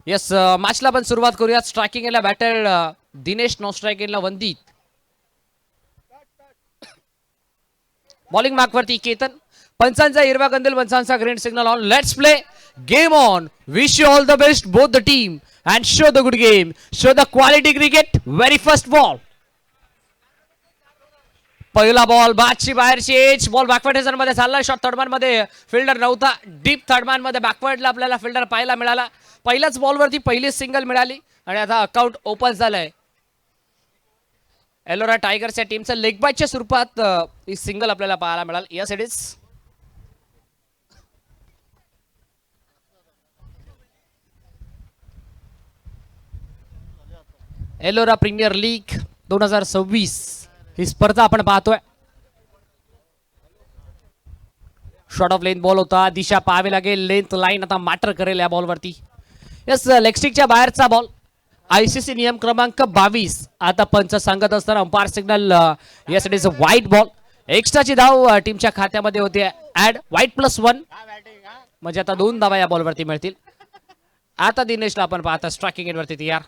Yes, मॅचला पण सुरुवात करूया. स्ट्रायकिंगला बॅटर दिनेश, नॉन स्ट्रायकिंगला वंदित. बॉलिंग मार्कवरती केतन. पंचांचा हिरवा कंदील, पंचांचा green signal on. Let's play game on. Wish you all the best both the team and show the good game, show the quality cricket. Very first ball. पहिला बॉल बादची बाहेरची एज. बॉल बॅकवर्ड मध्ये चालला. शॉट थर्डमॅन मध्ये fielder नव्हता. Deep third man मध्ये बॅकवर्डला आपल्याला फिल्डर पाहायला मिळाला. पहिल्याच बॉलवरती पहिली सिंगल मिळाली आणि आता अकाउंट ओपन झालंय. एलोरा टायगर्सच्या टीमचं लेग बायच्या स्वरूपात ही सिंगल आपल्याला पाहायला मिळाल. Yes it is. Ellora premier league 2026 ही स्पर्धा आपण पाहतोय. शॉर्ट ऑफ लेंथ बॉल होता. दिशा पाहावी लागेल. लेंथ लाईन आता मॅटर करेल या बॉलवरती. यस, लेगस्टिकच्या बाहेरचा बॉल. आयसीसी नियम क्रमांक 22 आता पंच सांगत असताना umpire signal. Yes it is a wide ball. एक्स्ट्राची धाव टीमच्या खात्यामध्ये होते. ऍड व्हाईट +1 म्हणजे आता 2 धावा या बॉलवरती मिळतील. आता दिनेशला आपण पाहता स्ट्रायकिंग एंडवरती तयार.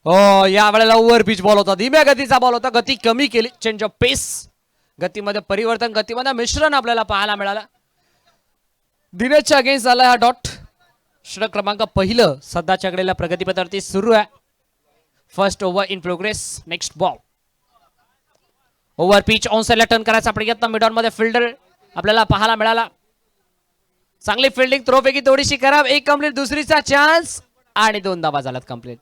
हो, या वेळेला ओव्हर पिच बॉल होता. धीम्या गतीचा बॉल होता. गती कमी केली. चेंज ऑफ पेस. गतीमध्ये परिवर्तन, गतीमध्ये मिश्रण आपल्याला पाहायला मिळालं. दिनेशच्या अगेन्स्ट झाला हा डॉट. षटक क्रमांक पहिलं सध्याच्या घडीला प्रगतीपथावरती सुरू आहे. First over in progress. Next ball. Over pitch on साइडला टर्न करायचा प्रयत्न. मिडॉन मध्ये फिल्डर आपल्याला पाहायला मिळाला. चांगली फिल्डिंग थ्रोपैकी थोडीशी खराब. एक कंप्लीट, दुसरीचा चान्स आणि 2 धावा झाल्यात कंप्लीट.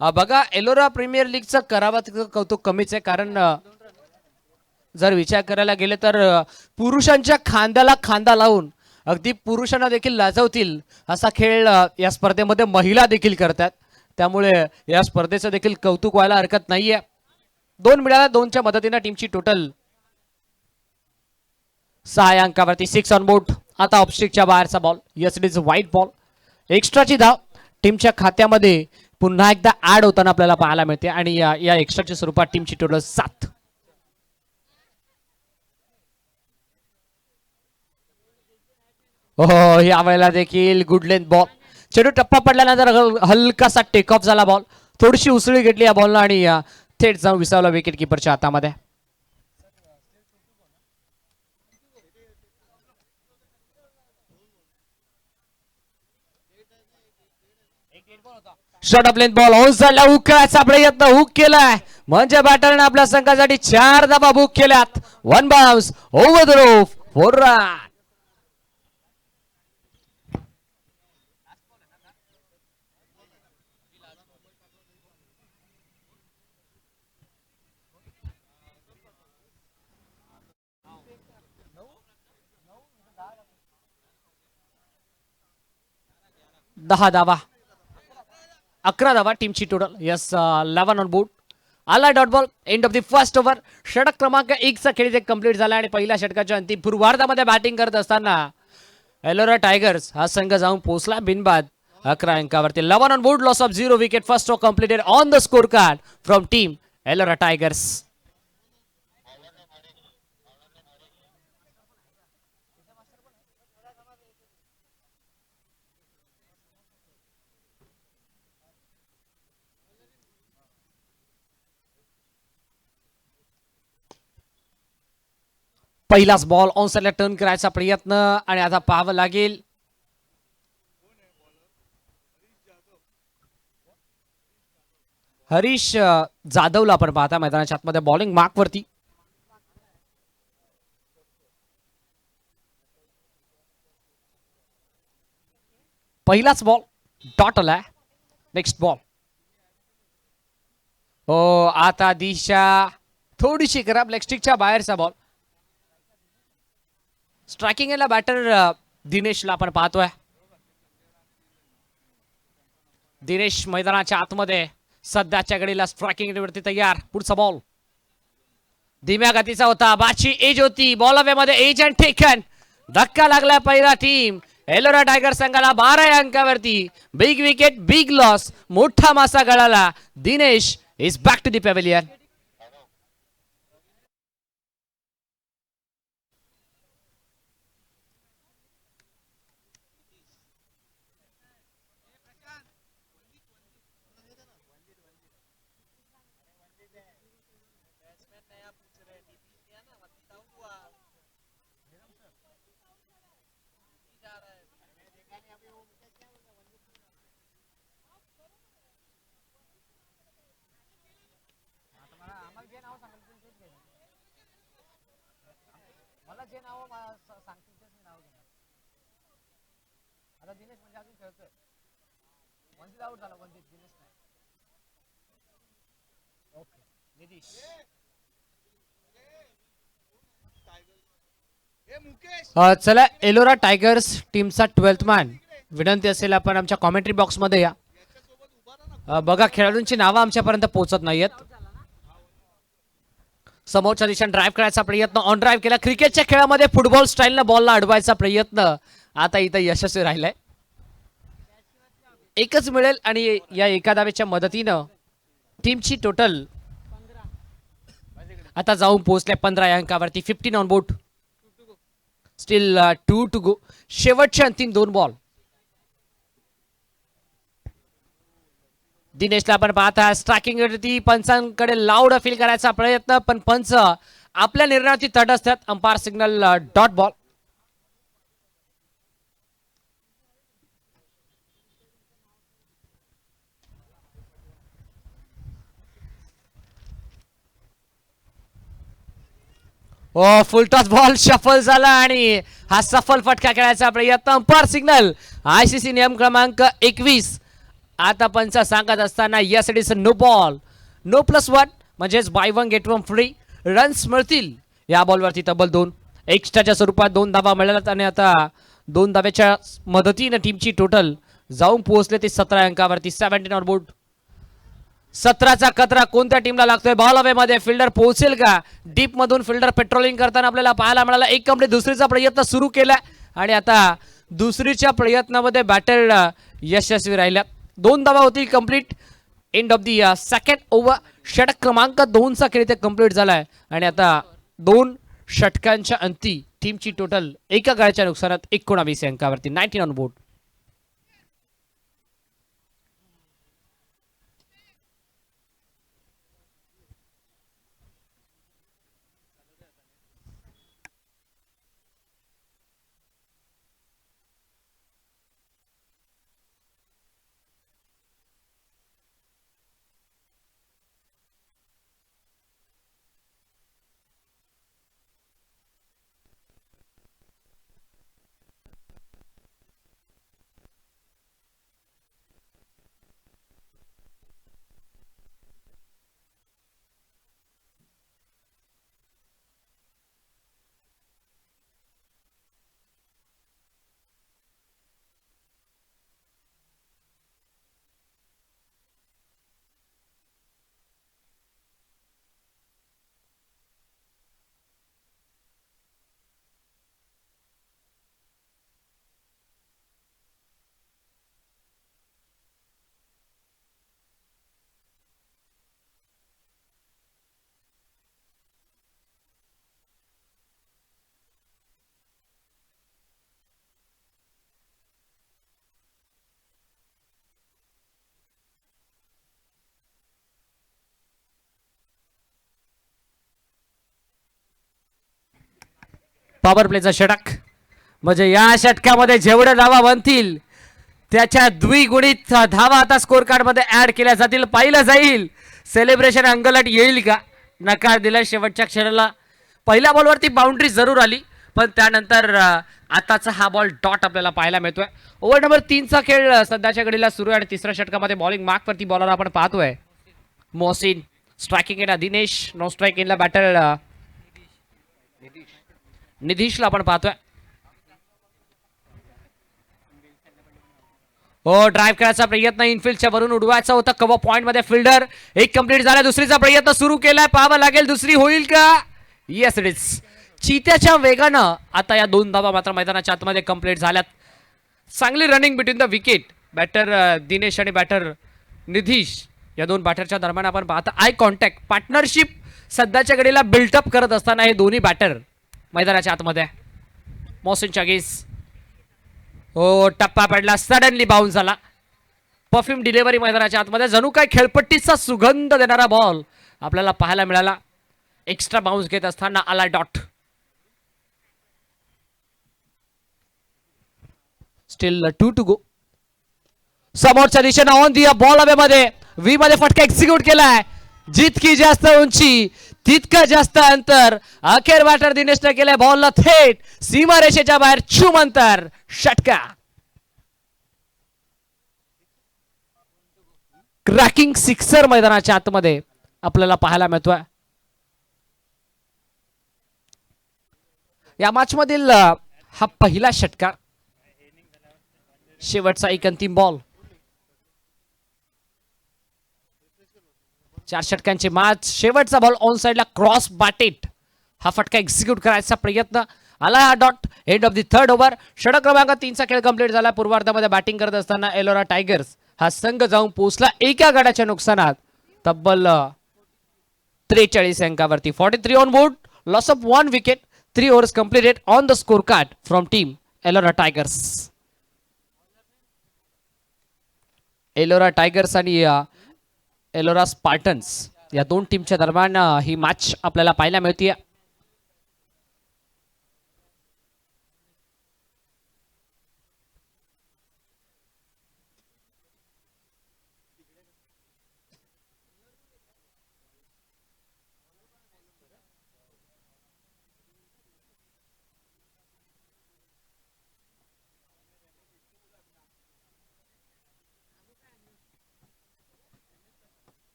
बघा, एलोरा प्रीमियर लीगचं करावं तितकं कौतुक कमीच आहे. कारण जर विचार करायला गेले तर पुरुषांच्या खांद्याला खांदा लावून अगदी पुरुषांना देखील लाजवतील असा खेळ या स्पर्धेमध्ये महिला देखील करतात. त्यामुळे या स्पर्धेचं देखील कौतुक व्हायला हरकत नाहीये. 2 मिळाला. 2च्या मदतीने टीमची टोटल 6 अंकावरती. 6 on board. आता ऑफस्टिकच्या बाहेरचा ball. Yes it is wide ball. एक्स्ट्राची धाव टीमच्या खात्यामध्ये पुन्हा एकदा ऍड होताना आपल्याला पाहायला मिळते आणि या एक्स्ट्राच्या स्वरूपात टीमची टोटल 7. हो, या वेळेला देखील गुड लेंथ बॉल. चेंडू टप्पा पडल्यानंतर हलकासा टेक ऑफ झाला बॉल. थोडीशी उसळी घेतली या बॉलला आणि थेट जाऊन विसावला विकेट किपरच्या हातामध्ये. Short of length ball. On साइडला हुक करायचा प्रयत्न. हुक केलाय म्हणजे बॅटरने आपल्या संघासाठी 4 धावा बुक केल्यात. 1 bounce over the roof. 4 run. दहा धावा, 11 धावा टीमची टोटल. Yes, 11 on board. आला dot ball. End of the first over. षटक क्रमांक 1 चा खेळ कंप्लीट झाला आणि पहिल्या षटकाच्या अंतिम पूर्वार्धामध्ये बॅटिंग करत असताना एलोरा टायगर्स हा संघ जाऊन पोहोचला बिनबाद 11 अंकावरती. 11 on board. Loss of 0 wicket. First over completed on the score card from team Ellora tigers. पहिलाच बॉल. ऑन साइडला टर्न करायचा प्रयत्न आणि आता पाहावं लागेल. हरीश जाधवला आपण पाहता मैदानाच्या आतमध्ये बॉलिंग मार्क वरती. पहिलाच बॉल डॉट आलाय. Next ball. हो आता दिशा थोडीशी खराब, लेग स्टिकच्या बाहेरचा बॉल. स्ट्रायकिंग याला बॅटर दिनेशला आपण पाहतोय. दिनेश मैदानाच्या आतमध्ये सध्याच्या घडीला स्ट्रायकिंग वरती तयार. पुढचा बॉल धीम्या गतीचा होता, बाची एज होती, बॉल अवे मध्ये एज अँड टेकन. धक्का लागला पहिला टीम एलोरा टायगर संघाला 12 या अंकावरती. बिग विकेट, बिग लॉस, मोठा मासा गळाला. Dinesh is back to the pavilion. चला एलोरा टायगर्स टीमचा 12th मॅन. विनंती असेल आपण आमच्या कॉमेंट्री बॉक्स मध्ये या. बघा खेळाडूंची नावं आमच्यापर्यंत पोहोचत नाहीयेत. समोरच्या दिशेने ड्राईव्ह करायचा प्रयत्न, ऑन ड्राईव्ह केला. क्रिकेटच्या खेळामध्ये फुटबॉल स्टाईलनं बॉलला अडवायचा प्रयत्न आता इथं यशस्वी राहिलाय. एकच मिळेल आणि या एका धावेच्या मदतीनं टीमची टोटल आता जाऊन पोहोचले 15 या अंकावरती. 15 on board. Still 2 to go. शेवटचे अंतिम 2 बॉल. दिनेशला आपण पाहता स्ट्रायकिंग वरती पंचांकडे लाऊड अपील करायचा प्रयत्न, पण पंच आपल्या निर्णयावरती तट असतात. Umpire signal dot ball. Oh full toss ball shuffle झाला आणि हा सफल फटका खेळायचा प्रयत्न. अंपायर सिग्नल ICC नियम क्रमांक 21. आता पंच सांगत असताना yes it is no ball, no +1 म्हणजेच बाय 1 गेट 1 फ्री. रन्स मिळतील या बॉलवरती तब्बल 2. एक्स्ट्राच्या स्वरूपात 2 धावा मिळाल्यात आणि आता 2 धाव्याच्या मदतीने टीमची टोटल जाऊन पोहोचले ते 17 अंकावरती. 17 ऑन बोर्ड. 17चा कचरा कोणत्या टीमला लागतोय? बॉल अवे मध्ये फिल्डर पोहोचेल का? डीप मधून फिल्डर पेट्रोलिंग करताना आपल्याला पाहायला मिळाला. एक कंप्लीट दुसरीचा प्रयत्न सुरू केला आणि आता दुसरीच्या प्रयत्नामध्ये बॅटर यशस्वी राहिल्या. 2 धावा होतील complete. End of the second over. षटक क्रमांक 2चा खेळ इथे कंप्लीट झालाय आणि आता 2 षटकांच्या अंती टीमची टोटल एका गाड्याच्या नुकसानात 19 अंकावरती. 19 ऑन बोर्ड. पॉवर प्लेचा षटक म्हणजे या षटकामध्ये जेवढे धावा बनतील त्याच्या द्विगुणित धावा आता स्कोर कार्ड मध्ये ऍड केल्या जातील. पाहिलं जाईल सेलिब्रेशन अंगलट येईल का? नकार दिला शेवटच्या क्षणाला. पहिल्या बॉलवरती बाउंड्री जरूर आली पण त्यानंतर आताचा हा बॉल डॉट आपल्याला पाहायला मिळतोय. ओव्हर नंबर 3चा खेळ सध्याच्या घडीला सुरू आहे आणि तिसऱ्या षटकामध्ये बॉलिंग मार्क वरती बॉलर आपण पाहतोय मोहसिन. स्ट्रायकिंग एंडला दिनेश, नो स्ट्राईक एंडला बॅटर निधीशला आपण पाहतोय. हो, ड्राईव्ह करायचा प्रयत्न इनफिल्डच्या वरून उडवायचा होता. कव्हर पॉइंट मध्ये फिल्डर. एक कंप्लीट झाला, दुसरीचा प्रयत्न सुरू केलाय, पाहावा लागेल दुसरी होईल का. Yes it is. चित्याच्या वेगानं आता या 2 धावा मात्र मैदानाच्या आतमध्ये कंप्लीट झाल्यात. चांगली running between the wicket. Batter Dinesh आणि बॅटर निधीश या 2 बॅटरच्या दरम्यान आपण पाहता आय कॉन्टॅक्ट पार्टनरशिप सध्याच्या घडीला बिल्टअप करत असताना हे दोन्ही बॅटर मैदानाच्या आतमध्ये. मोहसिन चागीस. हो, टप्पा पडला, सडनली बाउन्स झाला. परफ्यूम डिलिव्हरी मैदानाच्या आतमध्ये, जणू काय खेळपट्टीचा सुगंध देणारा बॉल आपल्याला पाहायला मिळाला. एक्स्ट्रा बाउन्स घेत असताना आला डॉट. Steel 2 to go. समोरच्या दिशेने ऑन दिया बॉल हवेमध्ये, व्ही मध्ये फटका एक्झिक्यूट केलाय. जितकी जास्त उंची तितकं जास्त अंतर. अखेर बॅटर दिनेशने केलंय बॉलला थेट सीमारेषेच्या बाहेर चुम अंतर. षटका. क्रॅकिंग सिक्सर मैदानाच्या आतमध्ये आपल्याला पाहायला मिळतोय. या मॅच मधील हा पहिला षटकार. शेवटचा एक अंतिम बॉल. 4 षटकांची मॅच. शेवटचा बॉल ऑन साइडला क्रॉस बाटेट. हा फटका एक्झिक्यूट करायचा प्रयत्न आला. हा dot. End of the 3rd over. षटक क्रमांक 3चा खेळ कंप्लीट झाला. पूर्वार्धामध्ये बॅटिंग करत असताना एलोरा टायगर्स हा संघ जाऊन पोहोचला एका गडाच्या नुकसानात तब्बल 43 अंकावरती. 43 on board. Loss of 1 wicket. 3 overs completed on the score card from team Ellora tigers. Ellora tigers आणि एलोरा स्पार्टन्स या 2 टीमच्या दरम्यान ही मॅच आपल्याला पाहायला मिळते.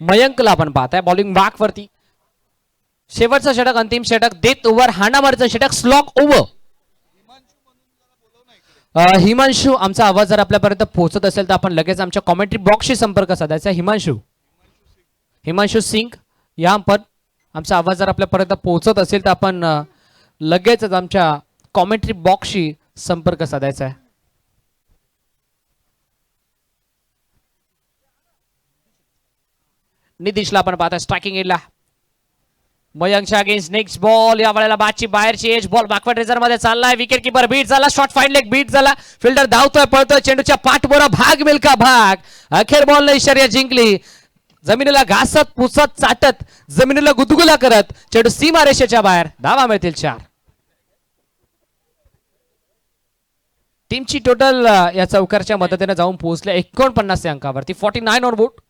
मयंकला आपण पाहताय बॉलिंग बॅक वरती. शेवटचं षटक, अंतिम षटक देत ओव्हर. हाणामारीचं षटक, स्लॉग ओव्हर. हिमांशू, आमचा आवाज जर आपल्यापर्यंत पोहोचत असेल तर आपण लगेच आमच्या कॉमेंट्री बॉक्सशी संपर्क साधायचा. हिमांशू सिंग या आपण आमचा आवाज जर आपल्यापर्यंत पोहोचत असेल तर आपण लगेचच आमच्या कॉमेंट्री बॉक्सशी संपर्क साधायचा आहे. निधीशला आपण पाहता स्ट्रायकिंग एजला. मयंकच्या अगेन्स्ट नेक्स्ट बॉल. या वेळेला बॅटची बाहेरची एज. बॉल बॅकवर्ड रेझर मध्ये चाललाय. विकेट किपर बीट झाला. शॉर्ट फाईन लेग बीट झाला. फिल्डर धावतोय, पळतोय. चेंडूच्या पाठबोरा भाग मिल्का भाग. अखेर बॉल ने शर्यत जिंकली. जमिनीला घासत पुसत चाटत जमिनीला गुदगुला करत चेंडू सीमारेषेच्या बाहेर. धावा मिळतील 4. टीमची टोटल या चौकारच्या मदतीने जाऊन पोहोचले 49 अंकावरती. 49 ऑन बोर्ड.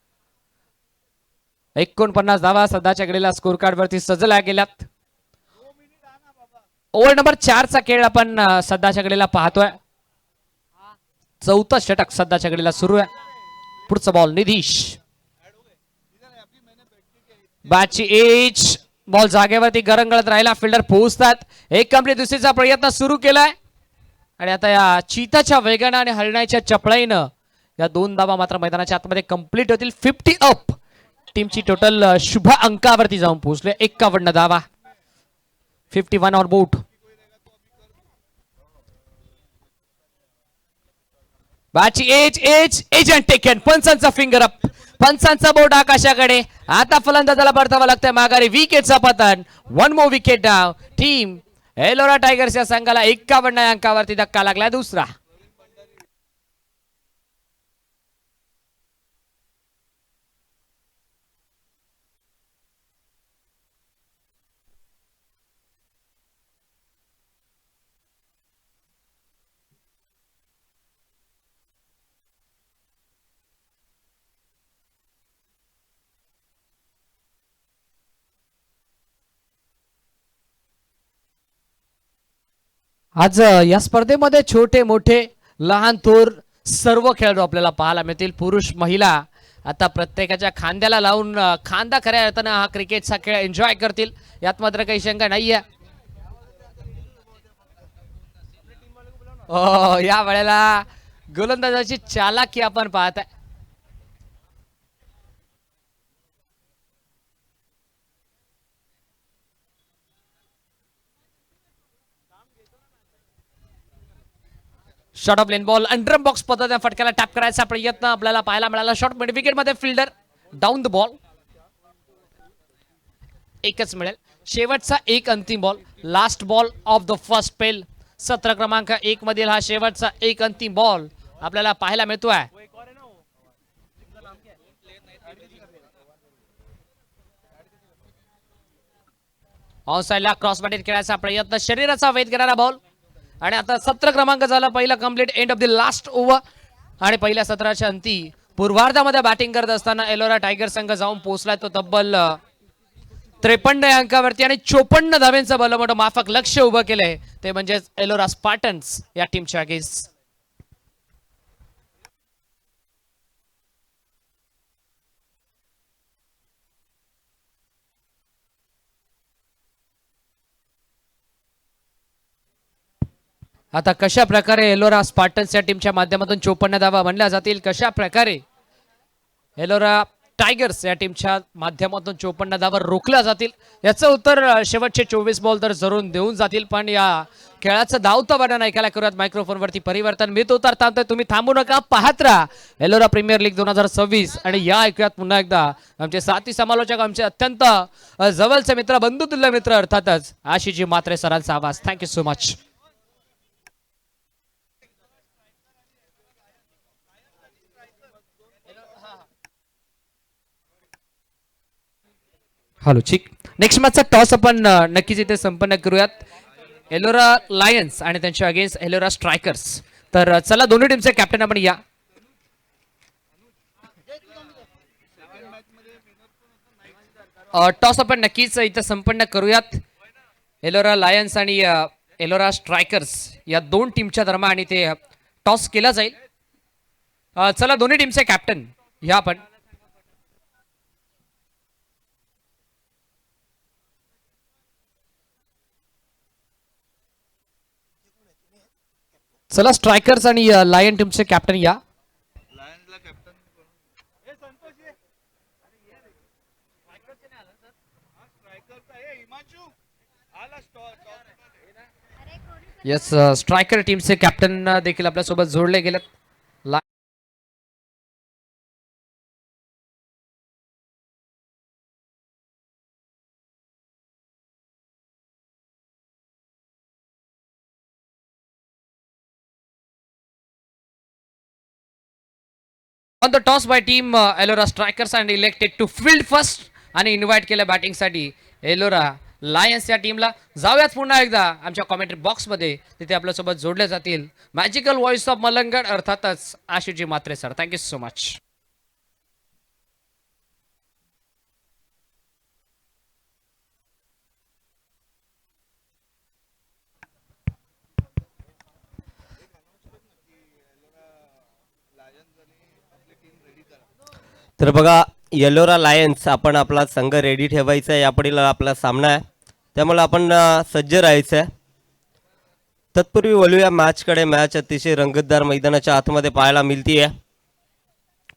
49 धावा सध्याच्या घडीला स्कोर कार्ड वरती सजल्या गेल्यात. ओव्हर नंबर 4 चा खेळ आपण सध्याच्या घडीला पाहतोय. 4थं षटक सध्याच्या घडीला सुरू आहे. पुढचा बॉल निधीश. बॅटची एज. बॉल जागेवरती गरंगळत राहिला. फिल्डर पोहोचतात. एक कंप्लीट. दुसरीचा प्रयत्न सुरू केलाय आणि आता या चीताच्या वेगानं आणि हरणाच्या चपळाईनं या 2 धावा मात्र मैदानाच्या आतमध्ये कंप्लीट होतील. 50 अप. टीमची टोटल शुभ अंकावरती जाऊन पोहोचले. 51 धावा. 51 ऑन बोर्ड. बॅटची एज एजंट टेकन. पंचांचा फिंगर अप. पंचांचा बोर्ड आकाशाकडे. आता फलंदाजाला परतावं लागतंय माघारी. विकेटचा पतन. 1 मोर विकेट डाव. टीम एलोरा टायगर्स या संघाला 51 अंकावरती धक्का लागला. दुसरा. आज या स्पर्धेमध्ये छोटे मोठे लहान थोर सर्व खेळाडू आपल्याला पाहायला मिळतील. पुरुष महिला आता प्रत्येकाच्या खांद्याला लावून खांदा खऱ्या अर्थानं हा क्रिकेटचा खेळ एन्जॉय करतील, यात मात्र काही शंका नाहीये. या वेळेला गोलंदाजाची चालाकी आपण पाहत आहे. Short of length ball under box पद्धतीने फटक्याला टॅप करायचा प्रयत्न आपल्याला पाहायला मिळाला. शॉर्ट मिड विकेट मध्ये फिल्डर डाऊन द बॉल एकच मिळेल. शेवटचा एक अंतिम ball, last ball of the first spell. 17 क्रमांक 1 मधील हा शेवटचा एक अंतिम बॉल आपल्याला पाहायला मिळतोय. ऑन साइडला क्रॉस बॅटेड खेळायचा प्रयत्न, शरीराचा वेध घेणारा बॉल. आणि आता 17 क्रमांक झाला पहिला complete, end of the last over. आणि पहिल्या सत्राच्या अंती पूर्वार्धामध्ये बॅटिंग करत असताना एलोरा टायगर संघ जाऊन पोहोचलाय तो तब्बल 53 या अंकावरती आणि 54 धाव्यांचं भलं मोठं माफक लक्ष उभं केलंय, ते म्हणजे एलोरा स्पार्टन्स या टीमच्या अगेन्स्ट. आता कशा प्रकारे एलोरा स्पार्टन्स या टीमच्या माध्यमातून 54 धावा बनल्या जातील, कशा प्रकारे एलोरा टायगर्स या टीमच्या माध्यमातून 54 धावा रोखल्या जातील, याचं उत्तर शेवटचे 24 बॉल तर जरूर देऊन जातील. पण या खेळाचं धावतं वर्णन ऐकायला करूयात मायक्रोफोन वरती परिवर्तन. मी तो तर थांबतोय, तुम्ही थांबू नका, पाहत राहा एलोरा प्रीमियर लीग 2026. आणि या ऐकूयात पुन्हा एकदा आमचे साथी समालोचक, आमचे अत्यंत जवळचे मित्र, बंधुतुल्य मित्र अर्थातच आशिषजी म्हात्रे सरांचा आवाज. Thank you so much. हॅलो चिक. नेक्स्ट मॅचचा टॉस आपण नक्कीच इथे संपन्न करूयात. एलोरा लायन्स आणि त्यांच्या अगेन्स्ट एलोरा स्ट्रायकर्स. तर चला दोन्ही टीमचे कॅप्टन आपण या. टॉस आपण नक्कीच इथे संपन्न करूयात. एलोरा लायन्स आणि एलोरा स्ट्रायकर्स या दोन टीमच्या दरम्यान आणि ते टॉस केला जाईल. चला दोन्ही टीमचे कॅप्टन या आपण. चला स्ट्रायकर्स आणि लायन टीमचे कॅप्टन या. येस, स्ट्रायकर टीमचे कॅप्टन देखील आपल्यासोबत जोडले गेलेत. On the toss by team Ellora Strikers and elected to field first आणि इन्व्हाइट केलं बॅटिंगसाठी एलोरा लायन्स या टीमला. जाऊयात पुन्हा एकदा आमच्या कॉमेंट्री बॉक्समध्ये, तिथे आपल्यासोबत जोडले जातील मॅजिकल व्हॉइस ऑफ मलंगड अर्थातच Ashishji Mhatre sir. Thank you so much. तर बघा, येलोरा लायन्स आपण आपला संघ रेडी ठेवायचा आहे. यापुढील आपला सामना आहे, त्यामुळे आपण सज्ज राहायचं आहे. तत्पूर्वी बोलूया मॅचकडे. मॅच अतिशय रंगतदार मैदानाच्या आतमध्ये पाहायला मिळतीये.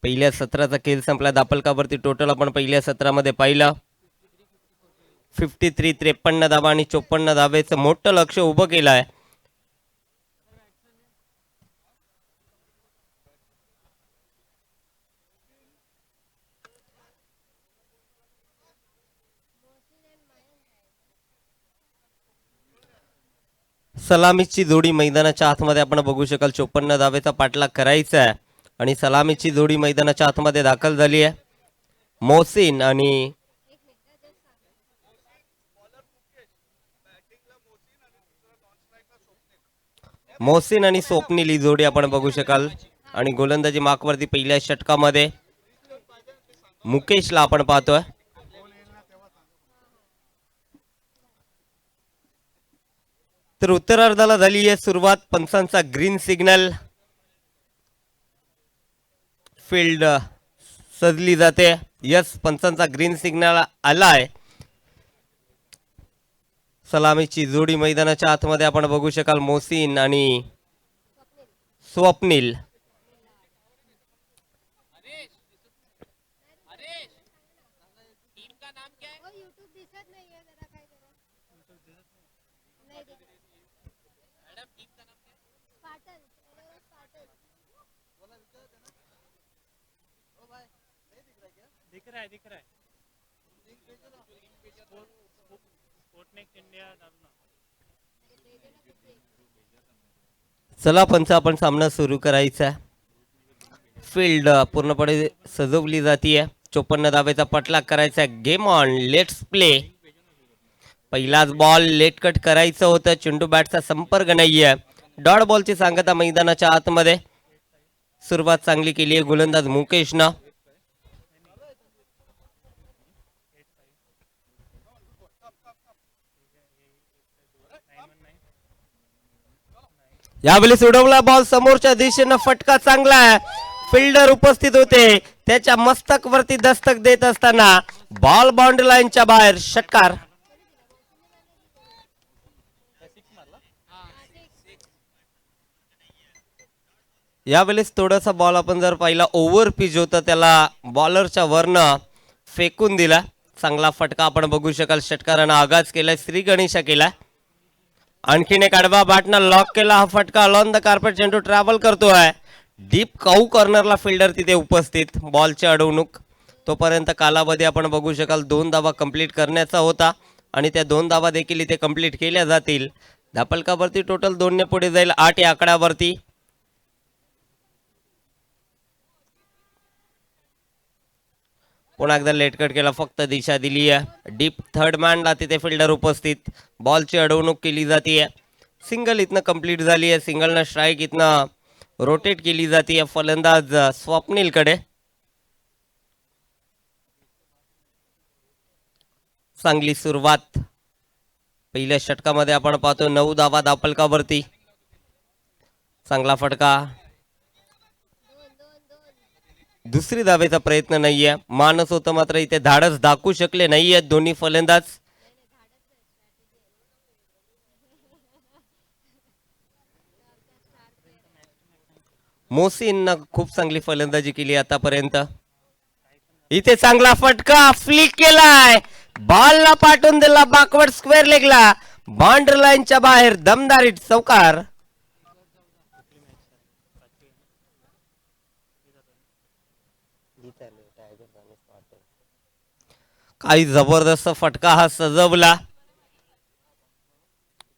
पहिल्या सत्राचा खेळ संपला. दापलकावरती टोटल आपण पहिल्या सत्रामध्ये पाहिलं 53, 53 धावा आणि 54 धावेचं मोठं लक्ष उभं केलं आहे. सलामीची जोडी मैदानाच्या आतमध्ये आपण बघू शकाल. 54 धावेचा पाठलाग करायचा आहे आणि सलामीची जोडी मैदानाच्या आतमध्ये दाखल झाली आहे. मोहसिन आणि स्वप्नील ही जोडी आपण बघू शकाल. आणि गोलंदाजी मार्कवरती पहिल्या षटकामध्ये मुकेशला आपण पाहतोय. तर उत्तरार्धाला झाली आहे सुरुवात. पंचांचा ग्रीन सिग्नल, फील्ड सजली जाते. यस, पंचांचा ग्रीन सिग्नल आलाय. सलामीची जोडी मैदानाच्या आतमध्ये आपण बघू शकाल, मोहसिन आणि स्वप्नील. दिख रहा है स्पोर्टनेक इंडिया डालना. चला पंच, आपण सामना सुरू करायचा. फील्ड पूर्णपणे सजवली जातीये. 54 धावेचा पटलाग करायचा. Game on, let's play. पहिलाच बॉल लेट कट करायचं होतं. चेंडू बॅटचा संपर्क नाहीये. डॉट बॉलची सांगता मैदानाच्या आतमध्ये. सुरुवात चांगली केली आहे गोलंदाज मुकेशनं. यावेळी उडवला बॉल समोरच्या दिशेनं. फटका चांगला आहे. फिल्डर उपस्थित होते. त्याच्या मस्तक वरती दस्तक देत असताना बॉल बाउंड्री लाईनच्या बाहेर. षटकार. यावेळेस थोडासा बॉल आपण जर पाहिला, ओव्हर पिच होता, त्याला बॉलरच्या वरनं फेकून दिला. चांगला फटका आपण बघू शकाल. षटकारानं आगाज केलाय. श्री गणेशा केलाय. आणखीन एक आडवा बॅटनं लॉक केला. हा फटका अलॉन द कार्पेट चेंडू ट्रॅव्हल करतोय. डीप काऊ कॉर्नरला फिल्डर तिथे उपस्थित. बॉलची अडवणूक. तोपर्यंत कालावधी आपण बघू शकाल 2 धावा कंप्लीट करण्याचा होता आणि त्या 2 धावा देखील इथे कंप्लीट केल्या जातील. धापलकावरती टोटल 2 ने पुढे जाईल. 8 या आकड्यावरती. पुन्हा एकदा लेटकट केला. फक्त दिशा दिली आहे. डीप थर्ड मॅनला तिथे फिल्डर उपस्थित. बॉलची अडवणूक केली जाते. सिंगल इथनं कंप्लीट झाली आहे. सिंगलनं स्ट्राईक इथनं रोटेट केली जाते. फलंदाज स्वप्नील कडे. चांगली सुरुवात पहिल्या षटकामध्ये आपण पाहतो. 9 धावा धापलकावरती. चांगला फटका. दुसरी धावेचा प्रयत्न नाहीये. मानस होतं, मात्र इथे धाडस दाखवू शकले नाहीये दोन्ही फलंदाज. मोहसिन खूप चांगली फलंदाजी केली आतापर्यंत. इथे चांगला फटका. फ्लिक केलाय. बॉलला पाठवून दिला बॅकवर्ड स्क्वेअर लेगला. बाउंड्री लाईनच्या बाहेर. दमदारी चौकार. काही जबरदस्त फटका हा सजवला.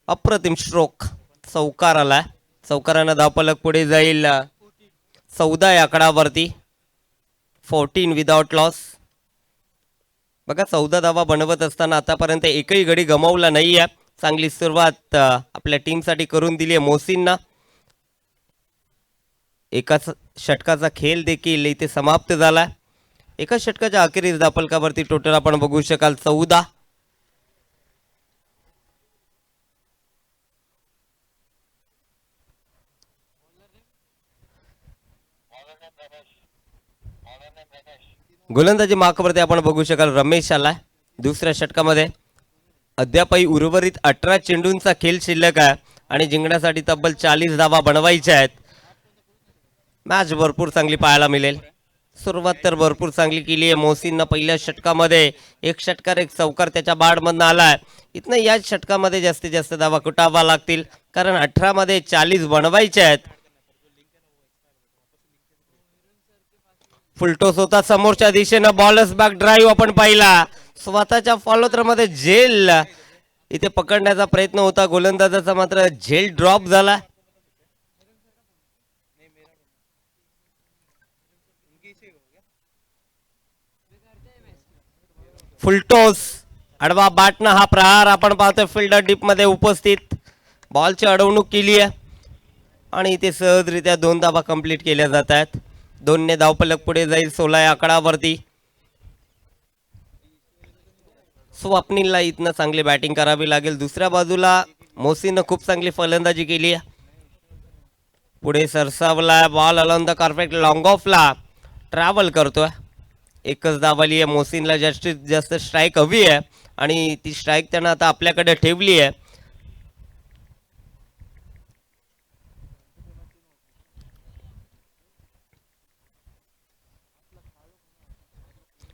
अप्रतिम स्ट्रोक. चौकार आला. चौकारानं धावफलक पुढे जाईल 14 या आकडावरती. 14 विदाउट लॉस. बघा, 14 धावा बनवत असताना आतापर्यंत एकही गडी गमावला नाहीये. चांगली सुरुवात आपल्या टीमसाठी करून दिली आहे मोहसिननं. एकाच षटकाचा खेळ देखील इथे समाप्त झाला. एका षटकाच्या अखेरीस धापलकावरती टोटल आपण बघू शकाल 14. गोलंदाजी मार्कवरती आपण बघू शकाल रमेश आलाय. दुसऱ्या षटकामध्ये अद्यापही उर्वरित 18 चेंडूंचा खेळ शिल्लक आहे आणि जिंकण्यासाठी तब्बल 40 धावा बनवायच्या आहेत. मॅच भरपूर चांगली पाहायला मिळेल. सुरुवात तर भरपूर चांगली केली आहे मोहसिननं. पहिल्या षटकामध्ये 1 षटकार 1 चौकार त्याच्या बाडमधनं आलाय. इथनं या षटकामध्ये जास्तीत जास्त धावा कुटावा लागतील, कारण 18 मध्ये 40 बनवायचे आहेत. फुलटोस होता समोरच्या दिशेनं. बॉलर्स बॅक ड्राईव्ह आपण पाहिला. स्वतःच्या फॉलोथ्रो मध्ये झेल इथे पकडण्याचा प्रयत्न होता गोलंदाजाचा, मात्र झेल ड्रॉप झाला. फुलटोस आडवा बॅटनं हा प्रहार आपण पाहतोय. फिल्डर डीप मध्ये उपस्थित. बॉलची अडवणूक केली आहे आणि इथे सहजरित्या 2 धावा कंप्लीट केल्या जात आहेत. 2 ने धावफलक पुढे जाईल 16 या आकडावरती. स्वप्नीलला इथनं चांगली बॅटिंग करावी लागेल. दुसऱ्या बाजूला मोसीनं खूप चांगली फलंदाजी केली आहे. पुढे सरसावला ball along the carpet long ऑफला ट्रॅव्हल करतोय. एकच धाव आली आहे. मोसीनला जास्तीत जास्त स्ट्राईक हवी आहे आणि ती स्ट्राईक त्यानं आता आपल्याकडे ठेवली आहे.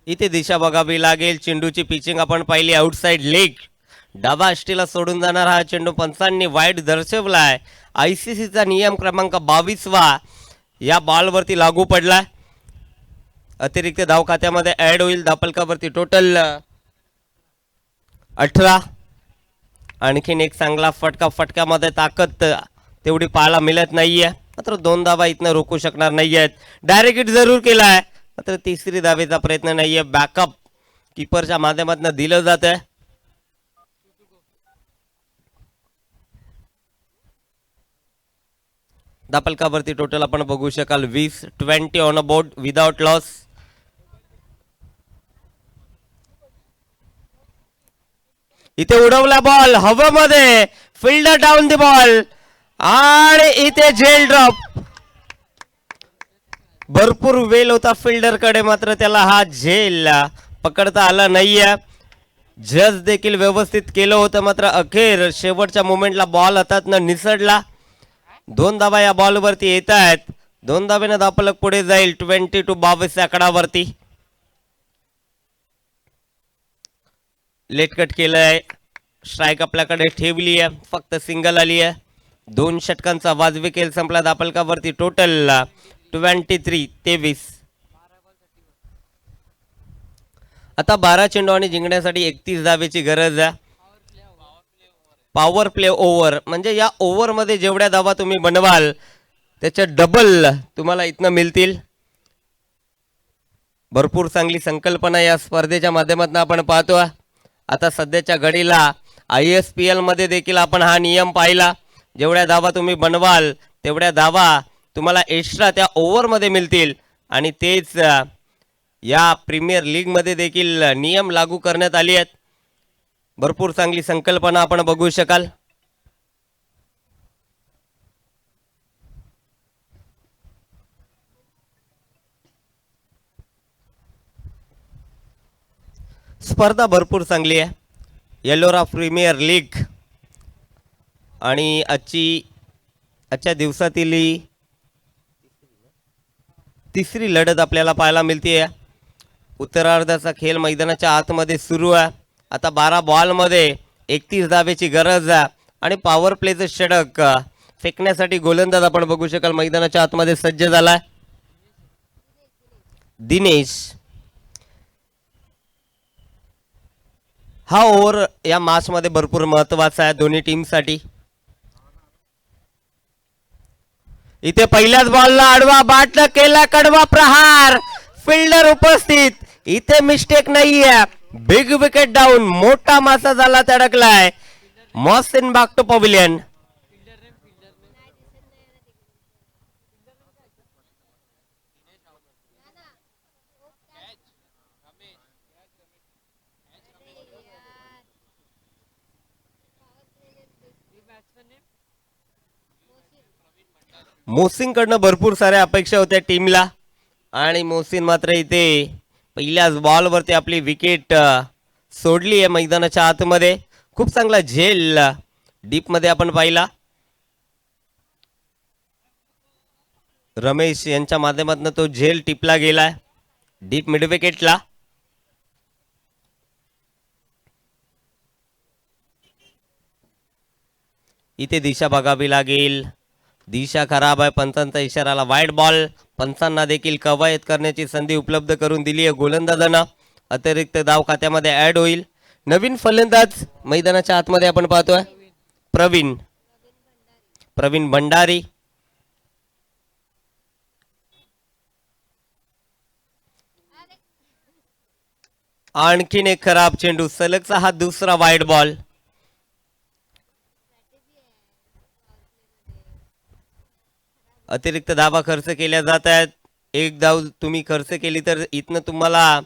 इथे दिशा बघावी लागेल. चेंडूची पिचिंग आपण पाहिली आउटसाइड लेग. डावा अष्टीला सोडून जाणार हा चेंडू पंचांनी वाईट दर्शवलाय. ICCचा नियम क्रमांक 22 या बॉलवरती लागू पडलाय. अतिरिक्त धाव खात्यामध्ये ऍड होईल. धापलकावरती टोटल 18. आणखीन एक चांगला फटका. फटक्यामध्ये ताकद तेवढी पाहायला मिळत नाहीये. मात्र 2 धावा इथनं रोखू शकणार नाहीयेत. डायरेक्ट हिट जरूर केलाय मात्र तिसरी धावेचा प्रयत्न नाहीये. बॅकअप किपरच्या माध्यमातून दिलं जात आहे. धापलकावरती टोटल आपण बघू शकाल 20 on a board without loss. इथे उडवला बॉल हवेमध्ये. फिल्डर डाऊन द बॉल आणि इथे जेल ड्रॉप. भरपूर वेल होता फिल्डर कडे मात्र त्याला हा झेल पकडता आला नाहीये. जज देखील व्यवस्थित केलं होतं मात्र अखेर शेवटच्या मोमेंटला बॉल हातातनं निसडला. 2 धावा या बॉलवरती येत आहेत. 2 धावेनं धापलक पुढे जाईल 20-22 आकडावरती. लेटकट केलंय. स्ट्राईक आपल्याकडे ठेवली आहे. फक्त सिंगल आली आहे. 2 षटकांचा वाजवी खेळ संपला. धापलकावरती टोटल 23. आता 12 चेंडू आणि जिंकण्यासाठी 31 धावेची गरज आहे. पॉवर प्ले ओव्हर म्हणजे या ओव्हरमध्ये जेवढ्या धावा तुम्ही बनवाल त्याच्या डबल तुम्हाला इथनं मिळतील. भरपूर चांगली संकल्पना या स्पर्धेच्या माध्यमातून आपण पाहतोय. आता सध्याच्या घडीला ISPL मध्ये देखील आपण हा नियम पाहिला. जेवढ्या धावा तुम्ही बनवाल तेवढ्या धावा तुम्हाला एक्स्ट्रा त्या ओव्हरमध्ये मिळतील आणि तेच या प्रीमियर लीग मध्ये देखील नियम लागू करण्यात आले आहेत. भरपूर चांगली संकल्पना आपण बघू शकाल. स्पर्धा भरपूर चांगली आहे. येलोरा प्रीमियर लीग आणि आजच्या दिवसातील तिसरी लढत आपल्याला पाहायला मिळते. उत्तरार्धाचा खेळ मैदानाच्या आतमध्ये सुरू आहे. आता 12 बॉलमध्ये 31 धावेची गरज आहे आणि पॉवर प्लेचं षटक फेकण्यासाठी गोलंदाज आपण बघू शकाल मैदानाच्या आतमध्ये सज्ज झालाय. दिनेश. हा ओव्हर या मॅच मध्ये भरपूर महत्वाचा आहे दोन्ही टीमसाठी. इथे पहिल्याच बॉलला आडवा बाट केला. कडवा प्रहार. फिल्डर उपस्थित. इथे मिस्टेक नाहीये. Big wicket down. मोठा मासा झाला तडकलाय. मॉसिन बॅक टू पवेलियन. मोसिन कडनं भरपूर साऱ्या अपेक्षा होत्या टीमला आणि मोसिन मात्र इथे पहिल्याच बॉलवरती आपली विकेट सोडली आहे मैदानाच्या आतमध्ये. खूप चांगला झेल डीप मध्ये आपण पाहिला. रमेश यांच्या माध्यमातून तो झेल टिपला गेलाय डीप मिड विकेटला. इथे दिशा बघावी लागेल. दिशा खराब आहे. पंचांचा इशाराला वाईड बॉल. पंचांना देखील कवायत करण्याची संधी उपलब्ध करून दिली आहे गोलंदाजांना. अतिरिक्त धाव खात्यामध्ये ऍड होईल. नवीन फलंदाज मैदानाच्या आतमध्ये आपण पाहतोय प्रवीण भंडारी. आणखीन एक खराब चेंडू. सलगचा हा दुसरा वाईड बॉल. अतिरिक्त धावा खर्च केल्या जात आहेत. एक धाव तुम्ही खर्च केली तर इथनं तुम्हाला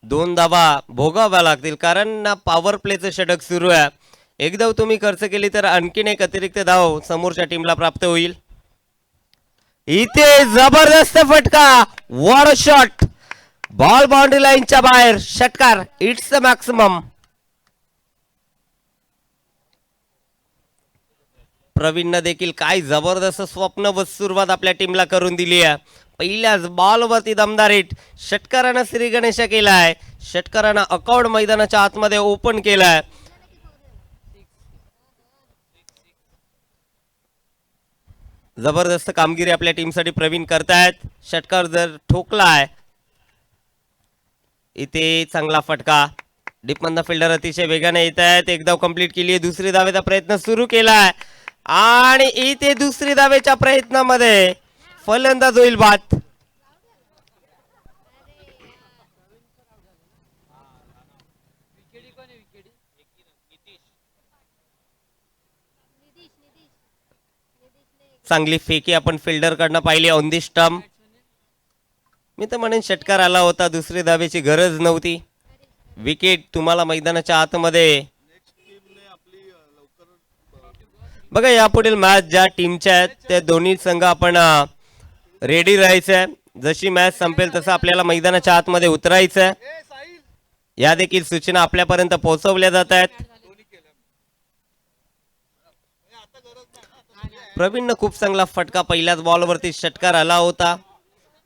2 धावा भोगाव्या लागतील कारण पॉवर प्लेचं षटक सुरू आहे. एक धाव तुम्ही खर्च केली तर आणखीन एक अतिरिक्त धाव समोरच्या टीमला प्राप्त होईल. इथे जबरदस्त फटका, वॉर शॉट, बॉल बाउंड्री लाईनच्या बाहेर, षटकार, इट्स द मॅक्सिमम. प्रवीणनं देखील काय जबरदस्त स्वप्न सुरुवात आपल्या टीमला करून दिली आहे. पहिल्याच बॉलवरती दमदार हिट, षटकारानं श्री गणेश केलाय. षटकारानं अकाउंट मैदानाच्या आतमध्ये ओपन केलाय. जबरदस्त कामगिरी आपल्या टीमसाठी प्रवीण करतायत. षटकार जर ठोकलाय, इथे चांगला फटका. डीपमधनं फिल्डर अतिशय वेगाने येत आहेत. एक धाव कंप्लीट केली आहे. दुसरी धावेचा प्रयत्न सुरू केलाय आणि इथे दुसरी धावेच्या प्रयत्नामध्ये फलंदाज होईल बाद. चांगली फेकी आपण फिल्डर कडनं पाहिली ऑन दी स्टंप. मी तर म्हणेन षटकार आला होता, दुसरी धावेची गरज नव्हती. विकेट तुम्हाला मैदानाच्या आतमध्ये. बघा यापुढील मॅच ज्या टीमच्या आहेत त्या दोन्ही संघ आपण रेडी राहायचंय. जशी मॅच संपेल तसं आपल्याला मैदानाच्या आतमध्ये उतरायचंय. या देखील सूचना आपल्यापर्यंत पोहोचवल्या जात आहेत. प्रवीणनं खूप चांगला फटका, पहिल्याच बॉलवरती षटकार आला होता,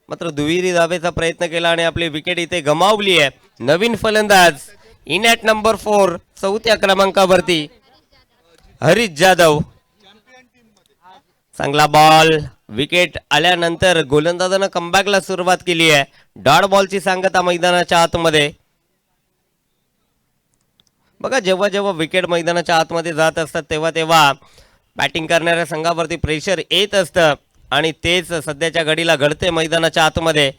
मात्र दुहेरी धावेचा प्रयत्न केला आणि आपली विकेट इथे गमावली आहे. नवीन फलंदाज इन ॲट नंबर 4, चौथ्या क्रमांकावरती हरीश जाधव. चांगला बॉल, विकेट आल्यानंतर गोलंदाजानं कमबॅकला सुरुवात केली आहे. डॉट बॉलची सांगता मैदानाच्या आतमध्ये. बघा जेव्हा जेव्हा विकेट मैदानाच्या आतमध्ये जात असतात तेव्हा तेव्हा बॅटिंग करणाऱ्या संघावरती प्रेशर येत असतं आणि तेच सध्याच्या घडीला घडते मैदानाच्या आतमध्ये.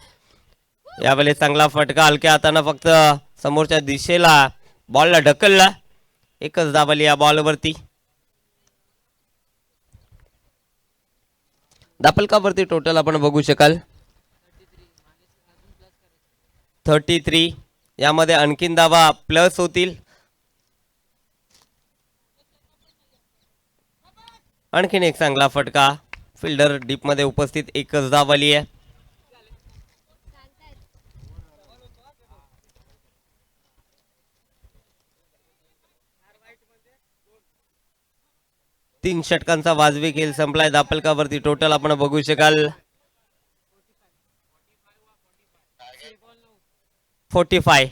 यावेळेस चांगला फटका, हलक्या हातानं फक्त समोरच्या दिशेला बॉलला ढकलला. एकच धाव आली या बॉलवरती. धापलकावरती टोटल आपण बघू शकाल 33. यामध्ये आणखीन धावा प्लस होतील. आणखीन एक चांगला फटका, फिल्डर डीप मध्ये उपस्थित, एकच धाव आली आहे. तीन षटकांचा वाजवी खेळ संपलाय. दापलकावरती टोटल आपण बघू शकाल 45.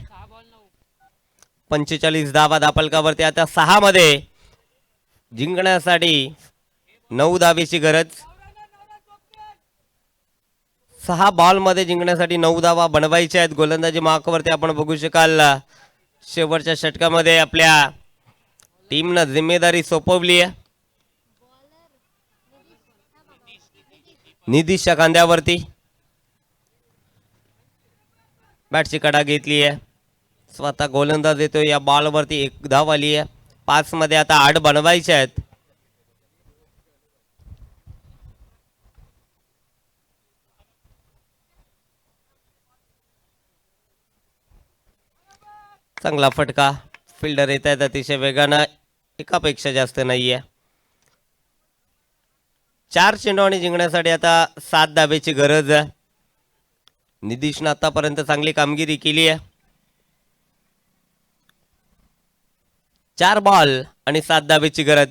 45 धावा दापलकावरती. आता 6 मध्ये जिंकण्यासाठी 9 धावेची गरज. 6 बॉल मध्ये जिंकण्यासाठी 9 धावा बनवायच्या आहेत. गोलंदाजी मार्कवरती आपण बघू शकाल शेवटच्या षटकामध्ये आपल्या टीमनं जिम्मेदारी सोपवली आहे. निधीशच्या खांद्यावरती बॅटची कडा घेतली आहे. स्वतः गोलंदाज येतो. या बॉलवरती एक धाव आली आहे. 5 मध्ये आता 8 बनवायचे आहेत. चांगला फटका, फिल्डर येत आहेत अतिशय वेगानं, एकापेक्षा जास्त नाहीये. 4 चेंडू आणि जिंकण्यासाठी आता 7 धावेची गरज आहे. निधीशनं आतापर्यंत चांगली कामगिरी केली आहे. 4 बॉल आणि 7 धावेची गरज.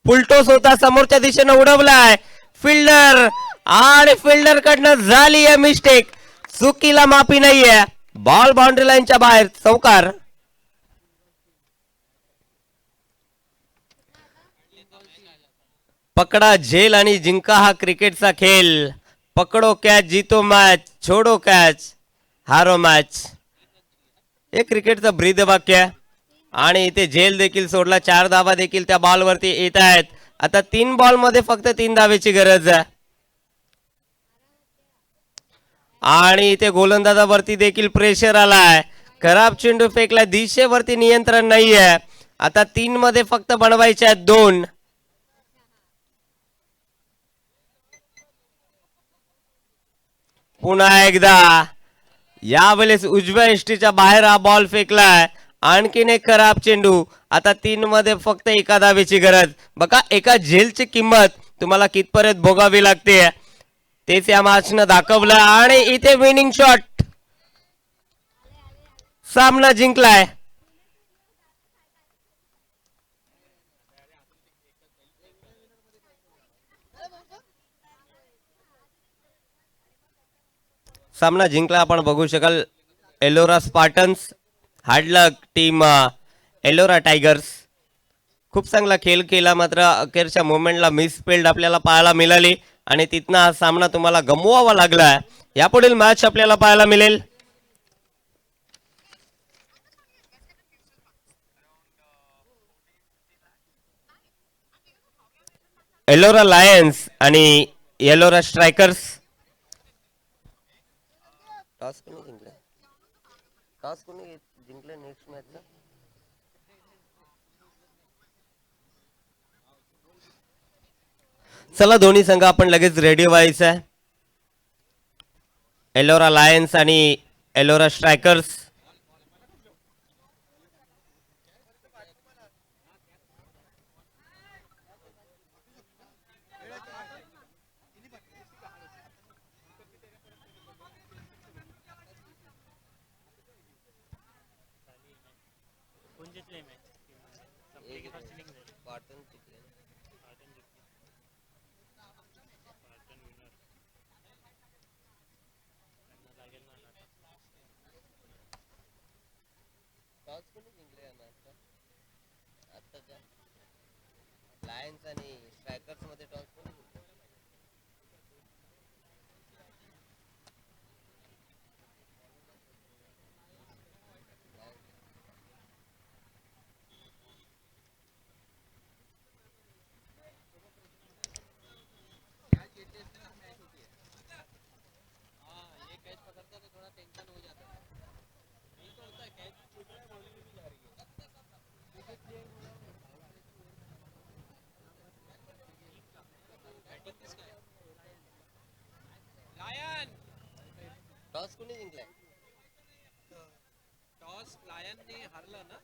फुलटोस होता, समोरच्या दिशेनं उडवलाय फिल्डर आणि फिल्डर कडनं झाली आहे मिस्टेक. चुकीला माफी नाहीये. बॉल बाउंड्री लाईनच्या बाहेर, चौकार. पकडा झेल आणि जिंका हा क्रिकेटचा खेळ. पकडो कॅच, जीतो मॅच, छोडो कॅच, हारो मॅच. हे क्रिकेटचं ब्रीद वाक्य आहे. आणि इथे झेल देखील सोडला. 4 धावा देखील त्या बॉलवरती येत आहेत. आता 3 बॉल मध्ये फक्त 3 धावेची गरज आहे. आणि इथे गोलंदाजावरती देखील प्रेशर आलाय. खराब चेंडू फेकला, दिशेवरती नियंत्रण नाहीये. आता 3 मध्ये फक्त बनवायचे आहेत 2. पुन्हा एकदा यावेळेस उजव्या एष्टीच्या बाहेर हा बॉल फेकलाय आणखीन एक खराब चेंडू. आता 3 मध्ये फक्त एका धावेची गरज. बघा एका झेलची किंमत तुम्हाला कितपर्यंत भोगावी लागते तेच या मॅचनं दाखवलं. आणि इथे विनिंग शॉट, सामना जिंकलाय. सामना जिंकला आपण बघू शकाल. Ellora Spartans hard luck team Ellora Tigers. खूप चांगला खेळ केला, मात्र अखेरच्या मोमेंटला मिसफिल्ड आपल्याला पाहायला मिळाली आणि तिथनं हा सामना तुम्हाला गमवावा लागला. यापुढील मॅच आपल्याला पाहायला मिळेल एलोरा लायन्स आणि एलोरा स्ट्रायकर्स. टॉस कोणी जिंकला? टॉस कोणी जिंकलं नेक्स्ट मॅचचा? चला दोन्ही संघ आपण लगेच रेडी व्हायचं. एलोरा लायन्स आणि एलोरा स्ट्रायकर्स. कोण जिंकले मॅच संपली की फर्स्ट इनिंग झाली पाटण जिंकली पाटण विनर त्यांना लागेल ना आता टॉस कोणी जिंकले या मॅचचा? आत्ताच्या लायन्स आणि स्ट्रायकर्स मध्ये टॉस कोणी जिंकले? टॉस कोणी जिंकलाय? टॉस लायनने हारलं ना.